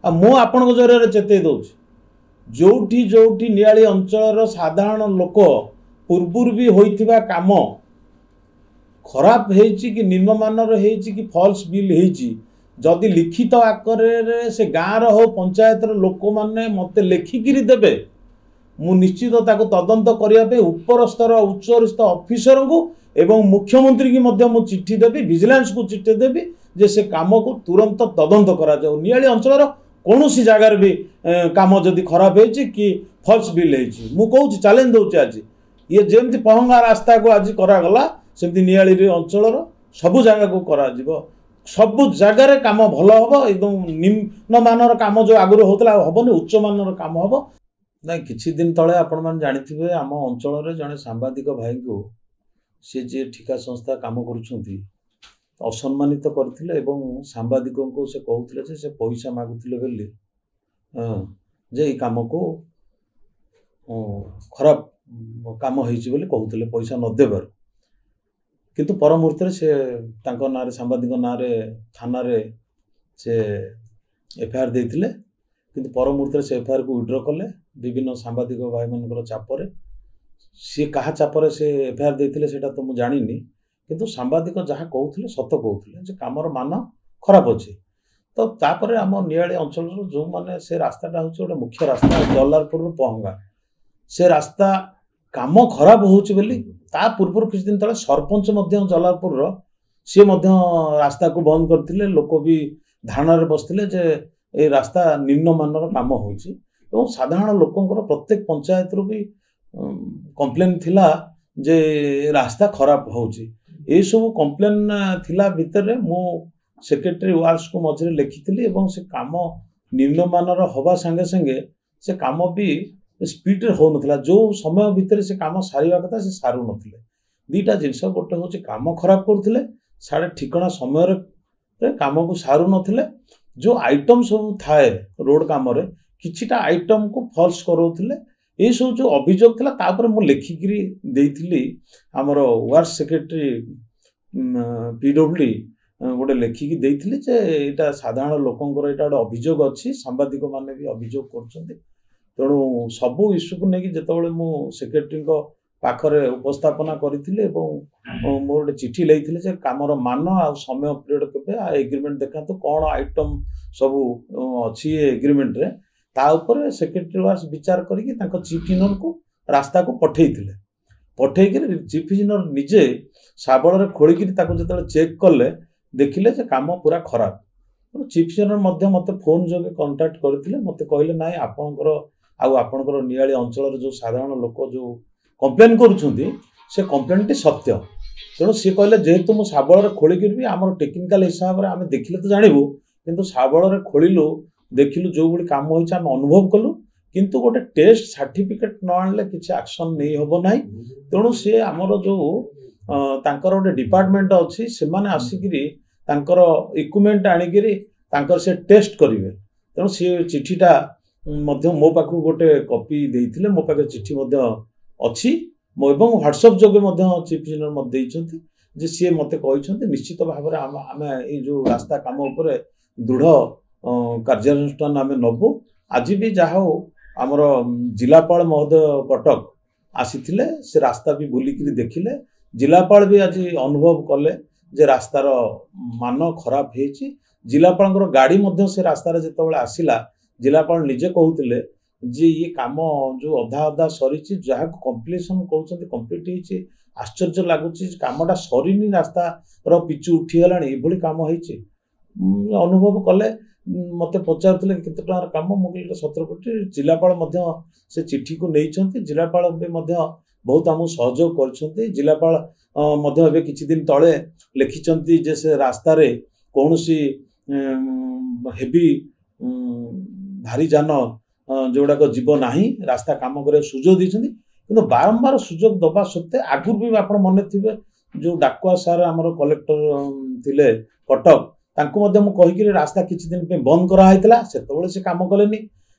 मु आपण जरिए चेतई दौर जोठी जोठी नियाली अंचल साधारण लोक पूर्वर भी होइथिबा काम खराब होइछि कि निम्नमानर होइछि कि फॉल्स बिल होइछि जदि लिखित आकार से गाँव हो पंचायत लोक मैंने मत लेखिकी देवे मु निश्चित ताको तदंत करने उपर स्तर उच्चस्थ ऑफिसर को एवं मुख्यमंत्री की मध्य मु चिट्ठी देवी विजिलेंस को चिट्ठी देवी जे से काम को तुरंत तदंत करा जाऊ नियाली अंचल कौन सी जगार भी काम जदि खराब होइछि कि फॉल्स बिल होइछि मु कहूँ चैलेंज दौर आज ये जमती पहंगा रास्ता को आज करागला सेमती नियाली अंचल सबू जगह को करा सबु जगार काम भल हम एकदम निम्न मानर काम जो आगुरी होता हेनी उच्च मानर काम हम ना किछि दिन तले आपण मैंने जानी आम अंचल जड़े सांबादिक भाई को सी जी ठिका संस्था काम कर असम्मानित करथिले एवं सांबादिकों को से कहते से पैसा मागुले बोली जे काम को खराब काम होइछि बोली कहते पैसा न देवर किंतु पर मुहूर्त से ना सांबादिक ना थाना से एफआईआर देते किंतु पर मुहूर्त से एफआईआर को विड्र कले विभिन्न सांबादिक भाई मान चापर सी क्या चापर से एफआईआर देते सेटा तो मुझे जानी किंतु सांबादिक जहाँ कहते सत कहते कामर मान खराब अच्छे तो तापर आम नियाली अंचल जो मैंने से रास्ताटा हूँ गोटे मुख्य रास्ता जलारपुर पहंगा से रास्ता काम खराब होउछि बोली ता पूर्व किछ दिन तले सरपंच मध्य जलालपुर सी मध्य रास्ता को बंद करथिले लोक भी धारणा रे बसथिले जे ए रास्ता निम्न मानर काम होउछि एवं साधारण लोकंकर प्रत्येक पंचायत रो भी कंप्लेन थिला जे रास्ता खराब होउछि ए सब कंप्लेन थिला भितर मो सेक्रेटरी वार्ड्स को मझे लिखिथिली एवं से काम निम्न मानर होबा संगे संगे से काम भी स्पीड हो नथिला जो समय भितर से काम सारिबा कथा से सारू नथिले दीटा जिनस गोटे हूँ काम खराब करथिले साढ़े ठिकना समय रे काम को सारू नथिले जो आइटम सब थाए रोड काम रे किछिटा आइटम को फॉल्स करौथिले ये सब जो अभियोग थिला तापर मु लेखिकी देइथिली हमर वार्ड सेक्रेटरी पीडब्ल्यूडी गोटे लेखिकी देइथिली जे एटा साधारण लोकंकर एटा गोटे अभियोग अछि सांबादिक माने भी अभियोग करछन्ते तेणु सबू इश्यू को लेकिन जिते मु सेक्रेटरी पाखरे उपस्थापना करी मोर गोटे चिठी लेते जे कामर मान आ समय पीरियड के एग्रीमेंट देखा तो कौन आइटम सबू अच्छी एग्रीमेंट रे ता ऊपर सेक्रेटरी वार्स विचार करके चीफ इंजीनियर को रास्ता को पठे चीफ इंजीनियर निजे शाबल खोलिकी जो चेक कले देखिले जे काम पूरा खराब चीफ इंजीनियर मत फोन जोगे कंटाक्ट करते मत कहले ना आपणकर आपणकर नियाली अंचल जो साधारण लोक जो कंप्लेन करुछंती से कंप्लेन टी सत्य तेणु सी कहले जेहेतु मु शाबल खोलिकी भी आम टेक्निकाल हिसाब से आम देखिले तो जानबू किंतु शाबल खोलु देखिलु जो भाई काम होइछ आम अनुभव कलु किंतु गोटे टेस्ट सर्टिफिकेट न आनले किछि एक्शन नहीं होबो नाही तेणु सी आमर जो तांकर गोटे डिपार्टमेंट अच्छी से माने आसिकिरी तांकर इक्विपमेंट आनिकिरी तांकर से टेस्ट करिवे तेणु सी चिठीटा मध्य मो पाखु गोटे कॉपी देइथिले मो पाखे चिठी मध्य अछि मो एवं व्हाट्सएप जोगे मध्य चीफ इंजीनियर मत देइछंती जे सी मते कहिछंती निश्चित भाव रे आमे ए जो रास्ता काम ऊपर दृढ़ कार्यानुष्ठान आमे नबु आज भी जाहो आमर जिलापाल महोदय कटक आसीथिले से रास्ता भी बुलिकी देखिले जिलापाल भी आज अनुभव कले जे रास्तार मान खराब होइछि जिलापाल गाड़ी मध्य से रास्तार जेतबेले आसिला जिलापाल निजे कहते जे ये काम जो अधा अधा सरी जहाँ कम्प्लीसन कहते कम्प्लीट होती आश्चर्य लगुच कामटा सरीनी रास्ता पिचु उठीगला ये काम होती अनुभव कले मत पचारे केते टंकार काम मुझे 17 कोटी जिलापाल से चिठी को नहीं जिलापाल भी बहुत आम सहयोग कर जिलापाल किछि दिन तले लिखिं जे से रास्ता कौन सी हेवी भारी जान जोड़ाक जीव ना रास्ता काम कर सुजोग देते कि बारंबार सुजोग दबा सत्वे आगुरी भी आप मन थे जो डाकुआ सार आमर कलेक्टर थिले कटक कहीकि रास्ता किसी दिन पे बंद कराइला से काम कले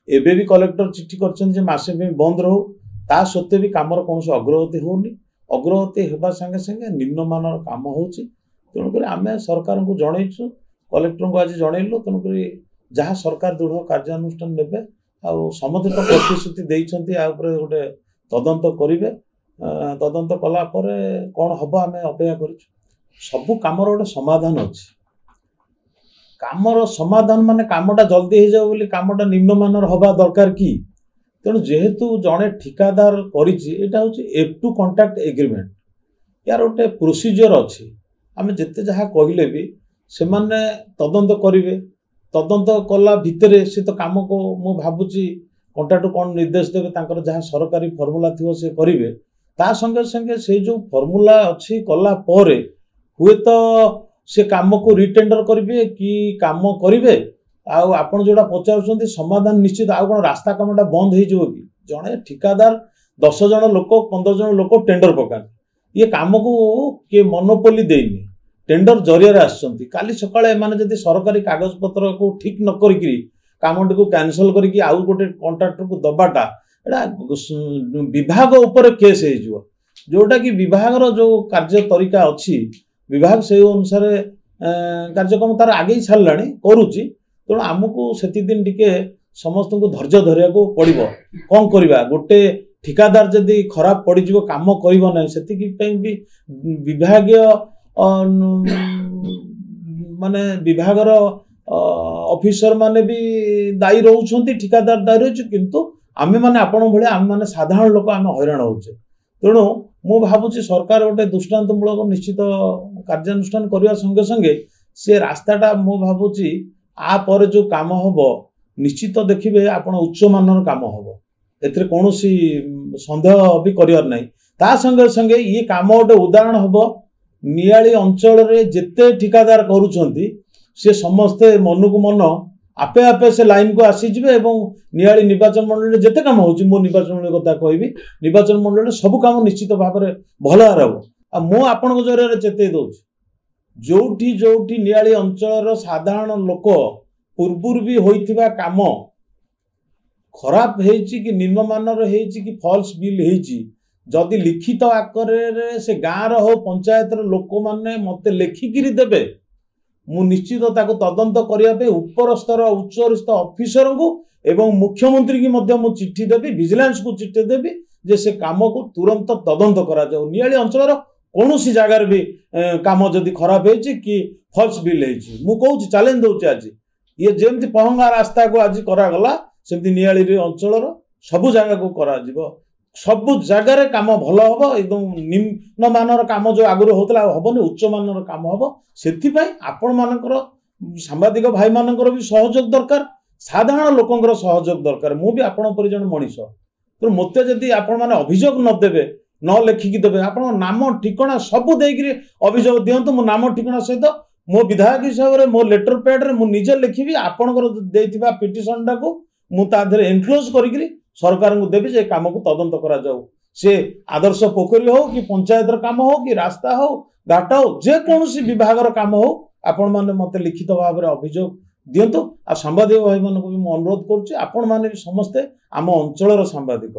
एबे भी कलेक्टर चिट्ठी कर मासे बंद रहू ता सत्वे भी कामर कौन अग्रगति होनी अग्रगति होगा संगे संगे निम्नमानर काम हो तेणुक आम सरकार को जनईचु कलेक्टर को आज जनइलु तेणुक जहाँ सरकार दृढ़ कार्यानुष्ठान नेबे समस्त तो प्रतिश्रुति देइछन्ती आ ऊपर गोटे तदंत करिवे तदंत कला परे कौन हम आम अपेक्षा कर सबू कामर गोटे समाधान अच्छी कामर समाधान माने कामटा जल्दी हो जाए बोली कामटा निम्नमानर हवा दरकार कि तेणु जेहेतु जड़े ठिकादार करा हूँ एफ टू कंट्राक्ट एग्रीमेंट यार गोटे प्रोसीजर अच्छी आम जिते जहाँ कहले भी से माने तदंत करेंगे तदंत कला भितर सी तो कम को मु भावुची कंट्राक्टर कौन निर्देश देवे तांकर जहाँ सरकारी फर्मुला थी से करेंगे ता संगे संगे से जो फर्मुला अच्छी कला परे हुए तो से काम को रिटेंडर करेंगे कि काम करेंगे आपन जोड़ा पचार समाधान निश्चित आउ कौन रास्ता कामटा बंद हो कि जड़े ठिकादार 10 जन लोक 15 जन लोक टेंडर पका ये काम को किए मोनोपोली देनी टेंडर जरिया आसछंती काली सकाळे माने जदि सरकारी कागज पत्र को ठीक न करिकरी कामटी को कैंसल करिकि आउ गोटे कॉन्ट्रैक्टर को दबाटा एटा विभाग ऊपर केस हे जिवो जोटा कि विभाग रो जो कार्य तरीका अछि विभाग से अनुसार कार्यक्रम तार आगे ही छाड़लाणी करूची तेणु आमको सेति दिन टिके समस्त को धैर्य धरिया को पड़िबो कौन करवा गोटे ठिकादार जदि खराब पड़ जाव कम कर भी विभागीय माने विभाग ऑफिसर माने भी दायी रोचंती ठिकादार दायी रही किंतु आमे माने आपण भले आमे माने साधारण लोक आमे हैरान होचे तेणु मु भावुची सरकार गोटे दृष्टांतमूलक निश्चित कार्यानुष्ठान करने संगे संगे से रास्ताटा मु भावुची आ पर जो काम हम निश्चित देखिए आपण उच्च मानर काम हम एथिरे कोनोसी संदेह भी करियर नाही ता संगे संगे ये काम गोटे उदाहरण हम नियाली अंचल रे जेते ठिकादार करूछंती से समस्ते मन को मन आपे आपे से लाइन को आसी जिवे एवं नियाली निर्वाचन मंडल रे जेते काम होची मो निर्वाचन मंडल कथा कहबी निर्वाचन मंडल रे सब काम निश्चित भाव में भल हरब आ मो आपण को जरिया रे चेते दउची जोठी जोठी नियाली अंचल रो साधारण लोक पूर्वुर भी होइथिबा काम खराब हेची कि निम्नमानर हेची कि फॉल्स बिल हेची जदि लिखित आकारे से गाँव हो पंचायत लोक मैंने मत लेखिकी देवे मु निश्चित ताको तदंत करने उपर स्तर उच्च स्तर ऑफिसर को एवं मुख्यमंत्री की मध्य मु चिट्ठी देवी विजिलेंस को चिट्ठी देवी जे से काम को तुरंत तदंत करा जाऊ नियाली अंचल कौन सी जगार भी काम जदि खराब होती कि फॉल्स बिल होती मु कहूँ चैलेंज दूसरी आज ये जमी पहंगा रास्ता को आज करागला सेमती नियाली अंचल सबू जगह को करा सबु जगार काम भल हम एकदम निम्न मानर काम जो आगुरी होता हेनी उच्च मानर काम हम से आपण मानकर सांबादिक भाई मानकर भी सहयोग दरकार साधारण लोकंर सहयोग दरकार मु भी आपण पर जन मनीष तो मत जदि आपण माने अभियोग न देवे न लेखिकी देवे आपण नाम ठिकना सबू देकरी अभियोग दिंतु मो नाम ठिकना सहित मो विधायक हिसाब से मो लेटर पैड रे मु निजे लिखिबी आपणकर देइथिबा पिटिशन टाको मु ता धरे एनक्लोज करिकरी सरकार को देवी जे काम को तदंत करा जाऊ से आदर्श पोखरी हो कि पंचायत काम हो कि रास्ता हो घाट हो जेकोसी विभाग काम हो आपण माने मत लिखित भाव में अभियोग दिंतु आ सांबादिक भाई मान को भी अनुरोध करुच्ची आपण माने भी समस्ते आम अंचल सांबादिक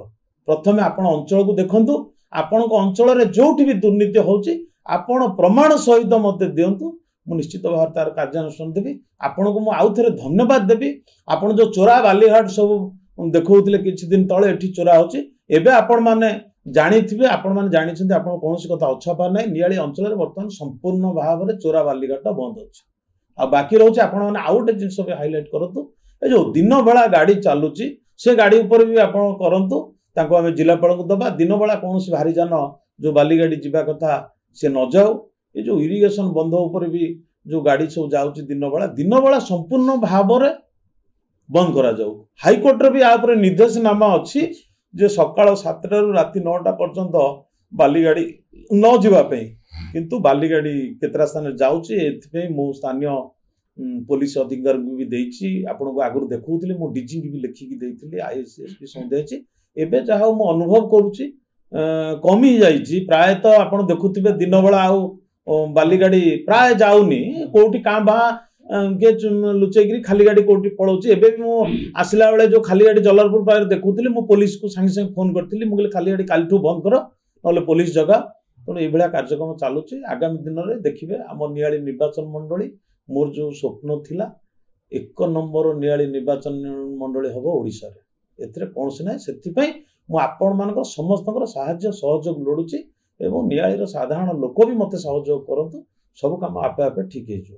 प्रथमे आपण अंचल को देखंतु आपण अंचल रे जोठी भी दुर्नीति होची आपण प्रमाण सहित मत दिंतु मु निश्चित भाव तार कार्यानुष्ठान देवी आपण को मु आउ थे धन्यवाद देवी आपण जो चोरा बालीघाट सब देखौथिले किछि दिन तळे एठी चोरा होची एबे आपण माने जानिथिबे आपण माने जानिछन्ते आपण कोनोसी कथा अछपा नै नियाली अंचल रे वर्तमान संपूर्ण भाव रे चोरा बालीघाट बंद होची आ बाकी रहउची आपण माने आउट जिंस भी हाइलाइट करंतु ए जो दिन बेला गाड़ी चालुची से गाड़ी ऊपर भी आपण करंतु ताको हमें जिलापाल को दबा दिन बेला कोनोसी भारी जान जो बाली गाड़ी जिबा कथा से न जाऊ ये जो इरिगेशन बंध ऊपर भी जो गाड़ी सब जाउची दिन बेला संपूर्ण भाव में बंद करा जाऊ हाईकोर्ट रे भी आ पर निर्देशनामा अच्छी जे सकाळ 7टा रु राति 9टा पर्यंत बाली गाड़ी न जीवा पे किंतु बाली गाड़ी केतरा स्थान जाउची एथि मु स्थानीय पुलिस अधिकारी को भी देइची आपन को आगु देखौथिले मु डीजी की भी लिखिकी देइथिले आईएसएस भी संदेची एबे जहा मु अनुभव करूची कमी जाइची प्राय तो आपन देखुथिबे दिन बेला आउ बाली गाड़ी प्राय जाउनी कोठी कां बा के लुचेगिरी खाली गाड़ी कोठी पड़ोची एबे भी मु आसिला बेले जो खाली गाड़ी जलालपुर पार देखुथिले मु पुलिस को संगे संगे फोन करथिली मु कहले खाली गाड़ी कालठू बंद कर नले पुलिस जगह तो ए भलिया कार्यक्रम चालुची आगामी दिन रे देखिबे हम नियाली निर्वाचन मंडली मोर जो स्वप्न थिला ଏକ ନମ୍ବର ନିଆଳି ନିର୍ବାଚନ ମଣ୍ଡଳୀ ହେବ ଓଡ଼ିଶାରେ। ଏଥିରେ କୌଣସି ନାହିଁ। ସେଥିପାଇଁ ମୁଁ ଆପଣମାନଙ୍କର ସମସ୍ତଙ୍କର ସାହାଯ୍ୟ ସହଯୋଗ ଲୋଡୁଛି ଏବଂ ନିଆଳିର ସାଧାରଣ ଲୋକ ବି ମୋତେ ସହଯୋଗ କରନ୍ତୁ। ସବୁ କାମ ଆପେ ଆପେ ଠିକ୍ ହେଇଯିବ।